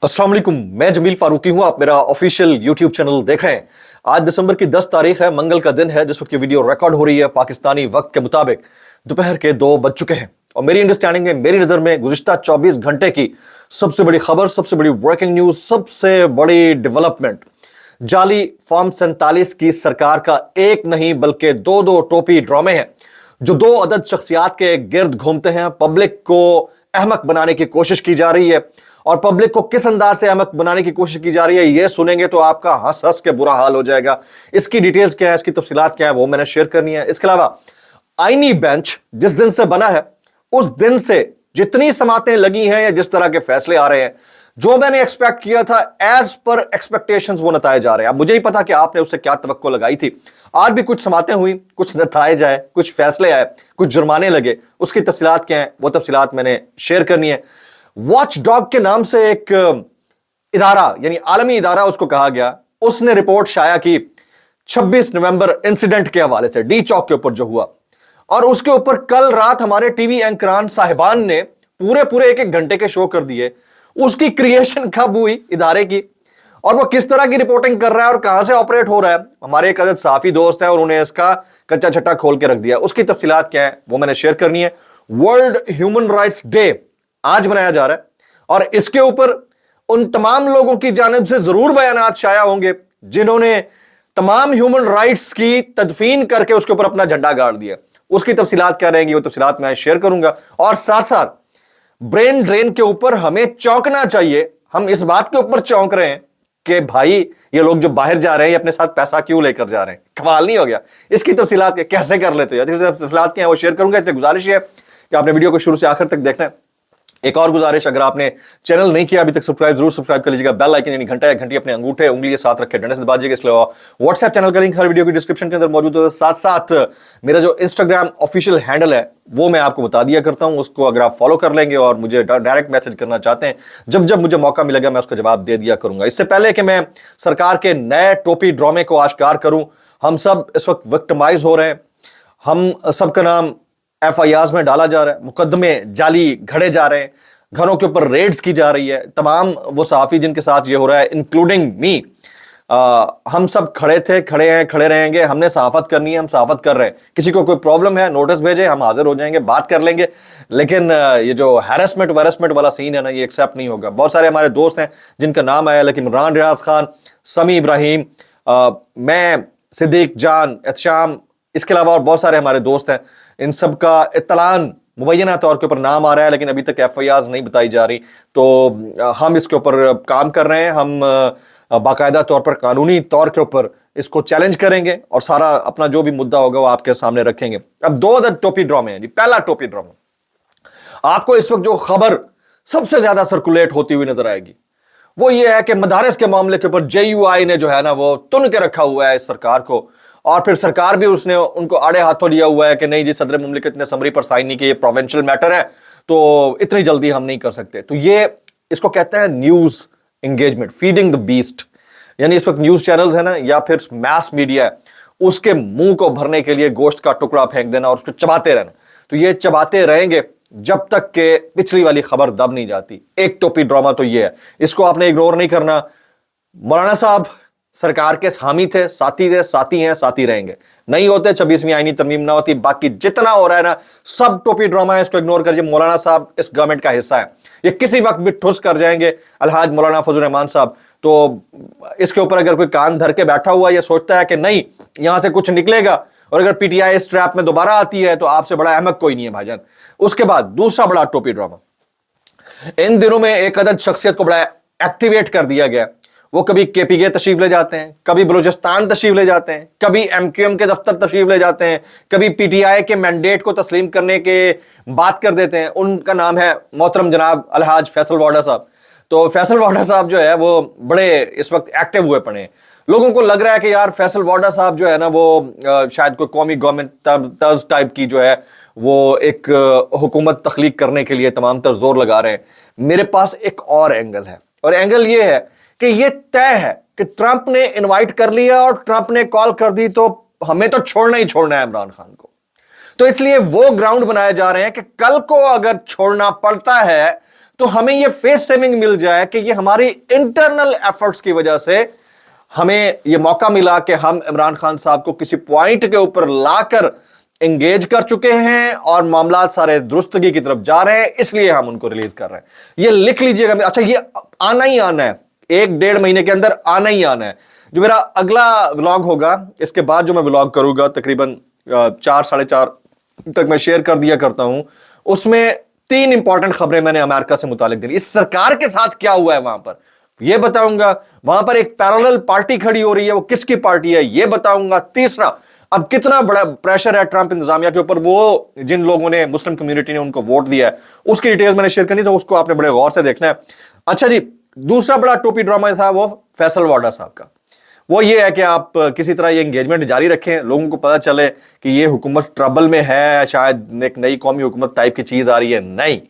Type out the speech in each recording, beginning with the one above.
अस्सलाम वालेकुम, मैं जमील फारूकी हूं। आप मेरा ऑफिशियल यूट्यूब चैनल देख रहे हैं। आज दिसंबर की 10 तारीख है, मंगल का दिन है। जिस वक्त ये वीडियो रिकॉर्ड हो रही है पाकिस्तानी वक्त के मुताबिक दोपहर के 2 बज चुके हैं। और मेरी अंडरस्टैंडिंग में, मेरी नजर में गुज़िश्ता 24 घंटे की सबसे बड़ी खबर, सबसे बड़ी ब्रेकिंग न्यूज, सबसे बड़ी डेवलपमेंट, जाली फॉर्म 47 की सरकार का एक नहीं बल्कि दो टोपी ड्रामे हैं जो 2 अदद शख्सियात के गिर्द घूमते हैं। पब्लिक को अहमक बनाने की कोशिश की जा रही है और पब्लिक को किस अंदाज से अहमक बनाने की कोशिश की जा रही है यह सुनेंगे तो आपका हंस हंस के बुरा हाल हो जाएगा। इसकी डिटेल्स क्या है, इसकी तफसीलात क्या है, वो मैंने शेयर करनी है। इसके अलावा आईनी बेंच जिस दिन से बना है उस दिन से जितनी समातें लगी हैं या जिस तरह के फैसले आ रहे हैं, जो मैंने एक्सपेक्ट किया था एज पर एक्सपेक्टेशंस वो नताए जा रहे हैं। अब मुझे नहीं पता कि आपने उससे क्या तवक्को लगाई थी। आज भी कुछ समातें हुई, कुछ नताए आए, कुछ फैसले आए, कुछ जुर्माने लगे। उसकी तफसीलात क्या है, वो तफसीलात मैंने शेयर करनी है। वॉच डॉग के नाम से एक इदारा, यानी आलमी इदारा उसको कहा गया, उसने रिपोर्ट शाया की 26 नवंबर इंसिडेंट के हवाले से, डी चौक के ऊपर जो हुआ। और उसके ऊपर कल रात हमारे टीवी एंकरान साहिबान ने पूरे एक एक घंटे के शो कर दिए। उसकी क्रिएशन कब हुई इदारे की, और वो किस तरह की रिपोर्टिंग कर रहा है और कहां से ऑपरेट हो रहा है। हमारे एक अदद साफी दोस्त हैं और उन्हें इसका कच्चा छट्टा खोल के रख दिया। उसकी तफसीलात क्या है वो मैंने शेयर करनी है। वर्ल्ड ह्यूमन राइट्स डे आज मनाया जा रहा है और इसके ऊपर उन तमाम लोगों की जानिब से जरूर बयानात शाया होंगे जिन्होंने तमाम ह्यूमन राइट्स की तदफीन करके उसके ऊपर अपना झंडा गाड़ दिया। उसकी तफसीलात क्या रहेंगी वो तफसीलात मैं शेयर करूंगा। और साथ साथ ब्रेन ड्रेन के ऊपर हमें चौंकना चाहिए। हम इस बात के ऊपर चौंक रहे हैं कि भाई ये लोग जो बाहर जा रहे हैं ये अपने साथ पैसा क्यों लेकर जा रहे हैं, कमाल नहीं हो गया। इसकी तफसीलात कैसे कर लेते हो, तफसीलात क्या है वो शेयर करूंगा। इसलिए गुजारिश है कि आपने वीडियो को शुरू से आखिर तक देखना है। एक और गुजारिश, अगर आपने चैनल नहीं किया अभी तक सब्सक्राइब जरूर सब्सक्राइब कर लीजिएगा। बेल आइकन यानी घंटा या घंटी अपने अंगूठे उंगली के साथ रखे डंडे से दबा दीजिएगा। इसलिए व्हाट्सएप चैनल का लिंक हर वीडियो की डिस्क्रिप्शन के अंदर मौजूद है। साथ साथ मेरा जो इंस्टाग्राम ऑफिशियल हैंडल है वो मैं आपको बता दिया करता हूं, उसको अगर आप फॉलो कर लेंगे और मुझे डायरेक्ट मैसेज करना चाहते हैं, जब जब मुझे मौका मिलेगा मैं उसका जवाब दे दिया करूंगा। इससे पहले कि मैं सरकार के नए टोपी ड्रामे को आश्कार करूं, हम सब इस वक्त विक्टिमाइज हो रहे हैं। हम सबका नाम FIRs में डाला जा रहा है, मुकदमे जाली घड़े जा रहे हैं, घरों के ऊपर रेड्स की जा रही है। तमाम वो सहाफ़ी जिनके साथ ये हो रहा है, इंक्लूडिंग मी, हम सब खड़े थे, खड़े हैं, खड़े रहेंगे। हमने सहाफ़त करनी है, हम सहाफ़त कर रहे हैं। किसी को कोई प्रॉब्लम है नोटिस भेजे, हम हाजिर हो जाएंगे, बात कर लेंगे। लेकिन ये जो हैरेसमेंट वैरेसमेंट वाला सीन है ना, ये एक्सेप्ट नहीं होगा। बहुत सारे हमारे दोस्त हैं जिनका नाम आया, लेकिन इमरान रियाज खान, समी इब्राहिम, मैं, सिद्दीक जान, एहतशाम, इसके अलावा और बहुत सारे हमारे दोस्त हैं, इन सब का इत्तलान मुबैना तौर के ऊपर नाम आ रहा है, लेकिन अभी तक FIRs नहीं बताई जा रही। तो हम इसके ऊपर काम कर रहे हैं। हम बाकायदा तौर पर कानूनी तौर के ऊपर इसको चैलेंज करेंगे और सारा अपना जो भी मुद्दा होगा वो आपके सामने रखेंगे। अब 2 अदद टोपी ड्रामे हैं जी। पहला टोपी ड्रामा, आपको इस वक्त जो खबर सबसे ज्यादा सर्कुलेट होती हुई नजर आएगी वो ये है कि मदारिस के मामले के ऊपर JUI ने जो है ना वो तुन के रखा हुआ है इस सरकार को, और फिर सरकार भी उसने उनको आड़े हाथों लिया हुआ है कि नहीं जी, सदर मुमलिकत ने समरी पर साइन नहीं की, ये प्रोविंशियल मैटर है तो इतनी जल्दी हम नहीं कर सकते। तो ये इसको कहते हैं news engagement, feeding the beast. यानी इस वक्त न्यूज चैनल्स है ना या फिर मास मीडिया है, उसके मुंह को भरने के लिए गोश्त का टुकड़ा फेंक देना और उसको चबाते रहना। तो ये चबाते रहेंगे जब तक के पिछली वाली खबर दब नहीं जाती। एक टोपी ड्रामा तो ये है, इसको आपने इग्नोर नहीं करना। मौलाना साहब सरकार के हामी थे, साथी थे, साथी हैं, साथी रहेंगे। नहीं होते 26वीं आईनी तरमीम ना होती। बाकी जितना हो रहा है ना सब टोपी ड्रामा है, इसको इग्नोर करिए। मौलाना साहब इस गवर्नमेंट का हिस्सा है, ये किसी वक्त भी ठुस कर जाएंगे। अलहाज मौलाना फजल रहमान साहब, तो इसके ऊपर अगर कोई कान धर के बैठा हुआ ये सोचता है कि नहीं यहां से कुछ निकलेगा, और अगर PTI इस ट्रैप में दोबारा आती है तो आपसे बड़ा अहमक कोई नहीं है भाईजान। उसके बाद दूसरा बड़ा टोपी ड्रामा, इन दिनों में एक अदद शख्सियत को बड़ा एक्टिवेट कर दिया गया। वो कभी KPK तशरीफ ले जाते हैं, कभी बलूचिस्तान तशरीफ ले जाते हैं, कभी MQM के दफ्तर तशरीफ ले जाते हैं, कभी PTI के मैंडेट को तस्लीम करने के बात कर देते हैं। उनका नाम है मोहतरम जनाब अलहाज फैसल वाडा साहब। तो फैसल वाडा साहब जो है वो बड़े इस वक्त एक्टिव हुए पड़े हैं। लोगों को लग रहा है कि यार फैसल वाडा साहब जो है ना वो शायद कोई कौमी गवर्नमेंट तर्ज टाइप की जो है वो एक हुकूमत तख्लीक करने के लिए तमाम तर जोर लगा रहे हैं। मेरे पास एक और एंगल है, और एंगल ये है कि ये तय है कि ट्रंप ने इनवाइट कर लिया और ट्रंप ने कॉल कर दी तो हमें तो छोड़ना ही छोड़ना है इमरान खान को। तो इसलिए वो ग्राउंड बनाए जा रहे हैं कि कल को अगर छोड़ना पड़ता है तो हमें ये फेस सेविंग मिल जाए कि ये हमारी इंटरनल एफर्ट्स की वजह से हमें ये मौका मिला कि हम इमरान खान साहब को किसी पॉइंट के ऊपर लाकर एंगेज कर चुके हैं और मामला सारे दुरुस्तगी की तरफ जा रहे हैं, इसलिए हम उनको रिलीज कर रहे हैं। ये लिख लीजिएगा। अच्छा, ये आना ही आना है, 1-1.5 महीने के अंदर आना ही आना है। जो मेरा अगला व्लॉग होगा, इसके बाद जो मैं व्लॉग करूंगा तकरीबन 4-4:30 तक मैं शेयर कर दिया करता हूं, उसमें 3 इंपॉर्टेंट खबरें मैंने अमेरिका से मुतालिक दी। इस सरकार के साथ क्या हुआ है वहां पर यह बताऊंगा। वहां पर एक पैरेलल पार्टी खड़ी हो रही है, वो किसकी पार्टी है यह बताऊंगा। तीसरा, अब कितना बड़ा प्रेशर है ट्रंप इंतजामिया के ऊपर, वो जिन लोगों ने, मुस्लिम कम्युनिटी ने उनको वोट दिया है, उसकी डिटेल्स मैंने शेयर करनी, तो उसको आपने बड़े गौर से देखना है। अच्छा जी, दूसरा बड़ा टोपी ड्रामा था वो फैसल वाडा साहब का। वो ये है कि आप किसी तरह ये एंगेजमेंट जारी रखें, लोगों को पता चले कि ये हुकूमत ट्रबल में है, शायद एक नई कौमी हुकूमत टाइप की चीज आ रही है। नहीं,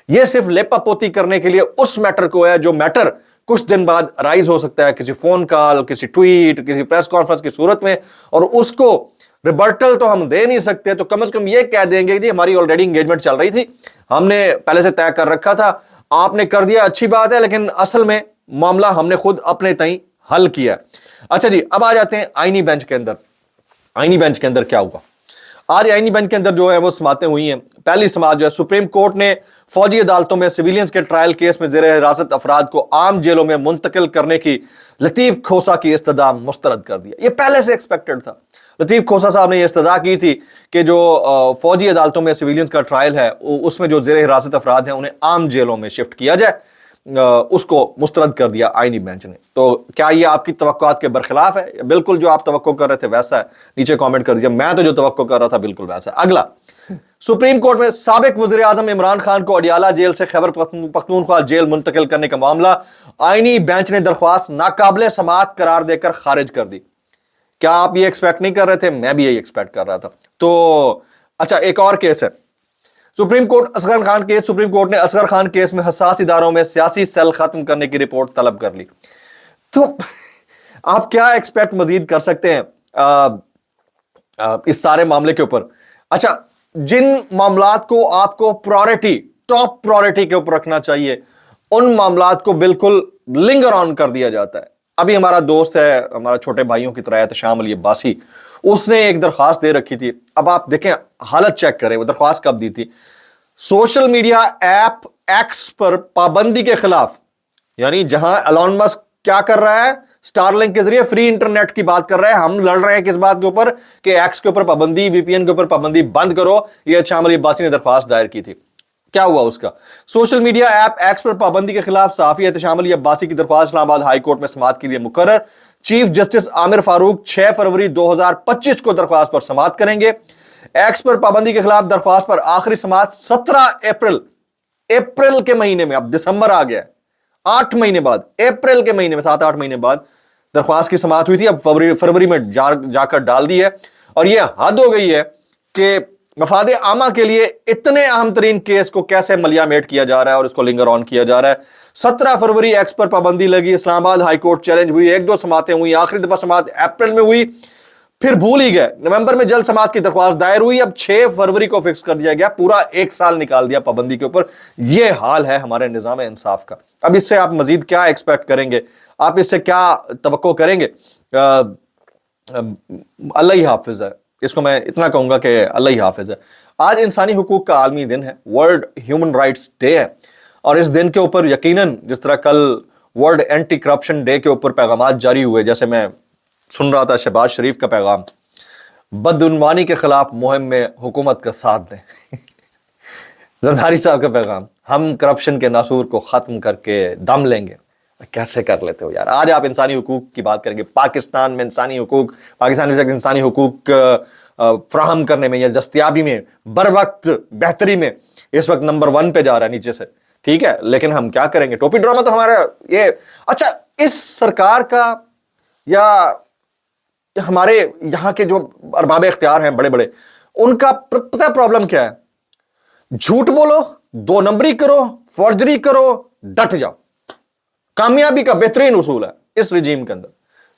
ये सिर्फ लेपापोती करने के लिए उस मैटर को है जो मैटर कुछ दिन बाद राइज हो सकता है किसी फोन कॉल, किसी ट्वीट, किसी प्रेस कॉन्फ्रेंस की सूरत में, और उसको रिबर्टल तो हम दे नहीं सकते, तो कम से कम ये कह देंगे कि हमारी ऑलरेडी एंगेजमेंट चल रही थी, हमने पहले से तय कर रखा था, आपने कर दिया, अच्छी बात है, लेकिन असल में मामला हमने खुद अपने तई हल किया। अच्छा जी, अब आ जाते हैं आईनी बेंच के अंदर। आईनी बेंच के अंदर क्या हुआ आज? आईनी बेंच के अंदर जो है वो समातें हुई हैं। पहली समात जो है, सुप्रीम कोर्ट ने फौजी अदालतों में सिविलियंस के ट्रायल केस में जेर हिरासत अफराद को आम जेलों में मुंतकिल करने की लतीफ खोसा की इस्तदा मुस्तरद कर दिया। ये पहले से एक्सपेक्टेड था। लतीफ खोसा साहब ने यह इस्तदा की थी कि जो फौजी अदालतों में सिविलियंस का ट्रायल है उसमें जो जेर हिरासत अफराद हैं उन्हें आम जेलों में शिफ्ट किया जाए, उसको मुस्तरद कर दिया आईनी बेंच ने। तो क्या ये आपकी तवक्कुआत के बरखिलाफ है? बिल्कुल जो आप तवक्को कर रहे थे वैसा है, नीचे कमेंट कर दीजिए। मैं तो जो तवक्को कर रहा था बिल्कुल वैसा है। अगला, सुप्रीम कोर्ट में साबिक वज़ीर आज़म इमरान खान को अडियाला जेल से खैबर पख्तूनख्वा जेल मुंतकिल करने का मामला आईनी बेंच ने दरख्वास्त नाकाबिले समात करार देकर खारिज कर दी। क्या आप ये एक्सपेक्ट नहीं कर रहे थे? मैं भी यही एक्सपेक्ट कर रहा था। तो अच्छा, एक और केस है, supreme court Asghar Khan case. Supreme court ने असगर खान केस में हसास इदारों में सियासी सेल खत्म करने की रिपोर्ट तलब कर ली। तो आप क्या एक्सपेक्ट मजीद कर सकते हैं इस सारे मामले के ऊपर? अच्छा, जिन मामलात को आपको प्रायोरिटी, टॉप प्रायोरिटी के ऊपर रखना चाहिए, उन मामलात को बिल्कुल लिंगर ऑन कर दिया जाता है। अभी हमारा दोस्त है, हमारा छोटे भाइयों की तरह है, तशाम अली अब्बासी, उसने एक दरख्वास्त दे रखी थी। अब आप देखें, हालत चेक करें, वो दरख्वास्त कब दी थी? सोशल मीडिया ऐप एक्स पर पाबंदी के खिलाफ, यानी जहां एलॉन मस्क क्या कर रहा है, स्टारलिंक के जरिए फ्री इंटरनेट की बात कर रहा है, हम लड़ रहे हैं किस बात के ऊपर कि एक्स के ऊपर पाबंदी, वीपीएन के ऊपर पाबंदी बंद करो। ये तशाम अली अब्बासी ने दरख्वास्त दायर की थी। क्या हुआ उसका? सोशल मीडिया ऐप एक्स पर पाबंदी के खिलाफ सहाफी एहतशाम अली अब्बासी की दरख्वास्त इस्लामाबाद हाई कोर्ट में समाअत के लिए मुकर्रर। चीफ जस्टिस आमिर फारूक 6 फरवरी 2025 को दरख्वास्त पर समाअत करेंगे। एक्स पर पाबंदी के खिलाफ दरख्वास्त पर आखिरी समाअत 17 अप्रैल के महीने में, अब दिसंबर आ गया है, 8 महीने बाद, अप्रैल के महीने में 7-8 महीने बाद दरख्वास्त की समाअत हुई थी। अब फरवरी में जाकर डाल दी है। और यह हद हो गई है कि मफादे आमा के लिए इतने अहम तरीन केस को कैसे मलियामेट किया जा रहा है और इसको लिंगर ऑन किया जा रहा है। 17 फरवरी एक्स पर पाबंदी लगी, इस्लामाबाद हाई कोर्ट चैलेंज हुई, 1-2 समातें हुई, आखिरी दफा समात अप्रैल में हुई, फिर भूल ही गए। नवंबर में जल्द समात की दरख्वास्त दायर हुई, अब 6 फरवरी को फिक्स कर दिया गया, पूरा 1 साल निकाल दिया पाबंदी के ऊपर। यह हाल है हमारे निजाम इंसाफ का। अब इससे आप मजीद क्या एक्सपेक्ट करेंगे? आप इससे क्या तवक्को करेंगे? अल्लाह ही हाफिज है, इसको मैं इतना कहूंगा कि अल्लाह ही हाफिज है। आज इंसानी हुकूक का आलमी दिन है, वर्ल्ड ह्यूमन राइट्स डे है, और इस दिन के ऊपर यकीनन जिस तरह कल वर्ल्ड एंटी करप्शन डे के ऊपर पैगाम जारी हुए, जैसे मैं सुन रहा था शहबाज शरीफ का पैगाम, बदउनवानी के खिलाफ मुहिम में हुकूमत का साथ दें। जरदारी साहब का पैगाम, हम करप्शन के नासूर को खत्म करके दम लेंगे। कैसे कर लेते हो यार? आज आप इंसानी हुकूक की बात करेंगे, पाकिस्तान में इंसानी हुकूक, पाकिस्तान में इंसानी हुकूक फ्राहम करने में या दस्तयाबी में, बर वक्त बेहतरी में इस वक्त नंबर 1 पे जा रहा है नीचे से, ठीक है, लेकिन हम क्या करेंगे? टोपी ड्रामा तो हमारा ये। अच्छा, इस सरकार का या हमारे यहाँ के जो अरबाब इख्तियार हैं बड़े बड़े, उनका पता प्रॉब्लम क्या है? झूठ बोलो, 2 नंबरी करो, फॉर्जरी करो, डट जाओ। कामयाबी का बेहतरीन उसूल है इस रिजीम के अंदर।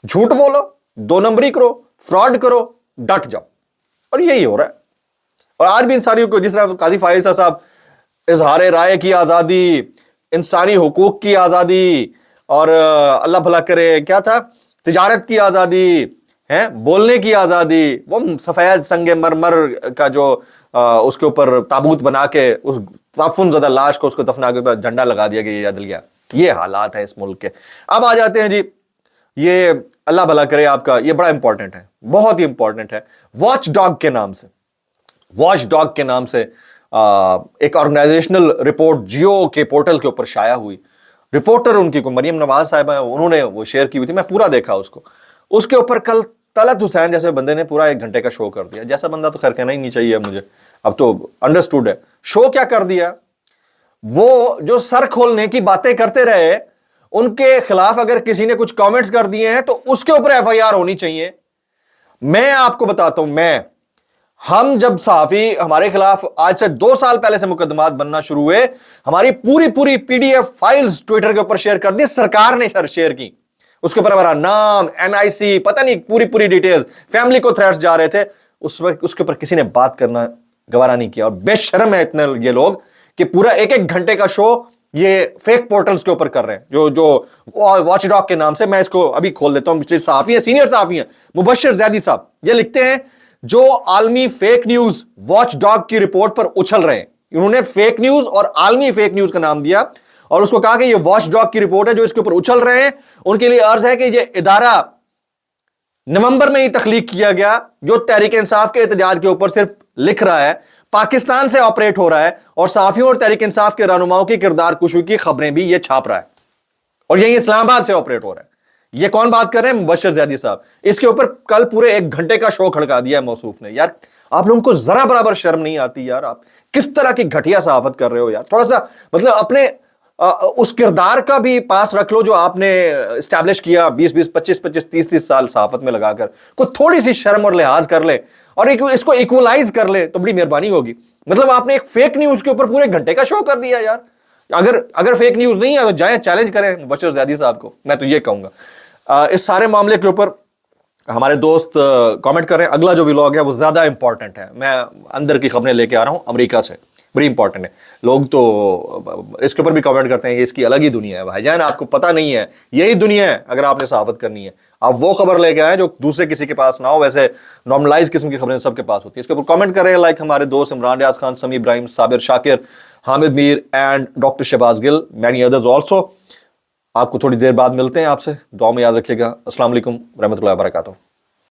झूठ बोलो, 2 नंबरी करो, फ्रॉड करो, डट जाओ, और यही हो रहा है। और आज भी इंसानियों को, जिस तरह काजी फाइज साहब इजहार राय की आजादी, इंसानी हुकूक की आज़ादी और अल्लाह भला करे क्या था, तिजारत की आज़ादी है, बोलने की आज़ादी, वो सफ़ेद संगे मरमर का जो उसके ऊपर ताबूत बना के उस ताफुन ज़दा लाश को उसको दफना के ऊपर झंडा लगा दिया गया, याद गया। ये हालात है इस मुल्क के। अब आ जाते हैं जी, ये अल्लाह भला करे आपका, ये बड़ा इंपॉर्टेंट है, बहुत ही इंपॉर्टेंट है। वॉच डॉग के नाम से, वॉच डॉग के नाम से एक ऑर्गेनाइजेशनल रिपोर्ट जियो के पोर्टल के ऊपर शाया हुई। रिपोर्टर उनकी को मरियम नवाज साहिबा है, उन्होंने वो शेयर की हुई थी, मैं पूरा देखा उसको। उसके ऊपर कल तलत हुसैन जैसे बंदे ने पूरा 1 घंटे का शो कर दिया। जैसा बंदा तो खैर कहना ही नहीं चाहिए मुझे, अब तो अंडरस्टूड है। शो क्या कर दिया, वो जो सर खोलने की बातें करते रहे, उनके खिलाफ अगर किसी ने कुछ कमेंट्स कर दिए हैं तो उसके ऊपर एफआईआर होनी चाहिए। मैं आपको बताता हूं, हम जब सहाफी हमारे खिलाफ आज से 2 साल पहले से मुकदमात बनना शुरू हुए, हमारी पूरी पूरी पीडीएफ फाइल्स ट्विटर के ऊपर शेयर कर दी, सरकार ने शेयर की। उसके ऊपर हमारा नाम, एनआईसी, पता नहीं पूरी पूरी डिटेल्स, फैमिली को थ्रेट्स जा रहे थे। उस वक्त उसके ऊपर किसी ने बात करना गवारा नहीं किया। और बेशर्म है इतने ये लोग कि पूरा 1-1 घंटे का शो ये फेक पोर्टल्स के ऊपर कर रहे हैं, जो वॉच डॉग के नाम से। मैं इसको अभी खोल देता हूं, सहाफी है, सीनियर सहाफी है मुबश्शिर जैदी साहब, ये लिखते हैं जो आलमी फेक न्यूज वॉच डॉग की रिपोर्ट पर उछल रहे हैं। उन्होंने फेक न्यूज और आलमी फेक न्यूज का नाम दिया और उसको कहा कि ये वॉच डॉग की रिपोर्ट है जो इसके ऊपर उछल रहे हैं। उनके लिए अर्ज है कि ये इदारा नवंबर में ही तख्लीक किया गया, जो तहरीक इंसाफ के एहतजाज के ऊपर सिर्फ लिख रहा है, पाकिस्तान से ऑपरेट हो रहा है और सहाफियों और तहरीक इंसाफ के रहनुमाओं की किरदार कुशी की खबरें भी ये छाप रहा है और यही इस्लामाबाद से ऑपरेट हो रहा है। ये कौन बात कर रहे हैं? मुबश्शिर जैदी साहब। इसके ऊपर कल पूरे 1 घंटे का शो खड़का दिया है मौसूफ ने। यार आप लोगों को जरा बराबर शर्म नहीं आती यार? आप किस तरह की घटिया सहाफत कर रहे हो यार? थोड़ा सा मतलब अपने उस किरदार का भी पास रख लो जो आपने स्टैब्लिश किया 20-20, 25-25, 30-30 साल सहाफत में लगाकर। कोई थोड़ी सी शर्म और लिहाज कर ले और इसको इक्वलाइज कर ले तो बड़ी मेहरबानी होगी। मतलब आपने एक फेक न्यूज के ऊपर पूरे 1 घंटे का शो कर दिया यार। अगर फेक न्यूज नहीं है तो जाएं चैलेंज करें मुबश्शिर जैदी साहब को, मैं तो ये कहूंगा। इस सारे मामले के ऊपर हमारे दोस्त कमेंट कर रहे हैं। अगला जो व्लॉग है वो ज्यादा इंपॉर्टेंट है। मैं अंदर की खबरें लेके आ रहा हूं अमेरिका से, बड़ी इंपॉर्टेंट है। लोग तो इसके ऊपर भी कमेंट करते हैं कि इसकी अलग ही दुनिया है। भाईजान आपको पता नहीं है, यही दुनिया है अगर आपने सहाफत करनी है। आप वो खबर लेके आए जो दूसरे किसी के पास ना हो। वैसे नॉर्मलाइज किस्म की खबरें सबके पास होती है। इसके ऊपर कमेंट कर रहे हैं लाइक हमारे दोस्त Imran Riaz Khan, Sami Ibrahim, Sabir Shakir, Hamid Mir and doctor Shahbaz Gill, many others also. आपको थोड़ी देर बाद मिलते हैं आपसे, दुआ में याद रखिएगा। अस्सलाम वालेकुम रहमतुल्लाहि व बरकातुहू।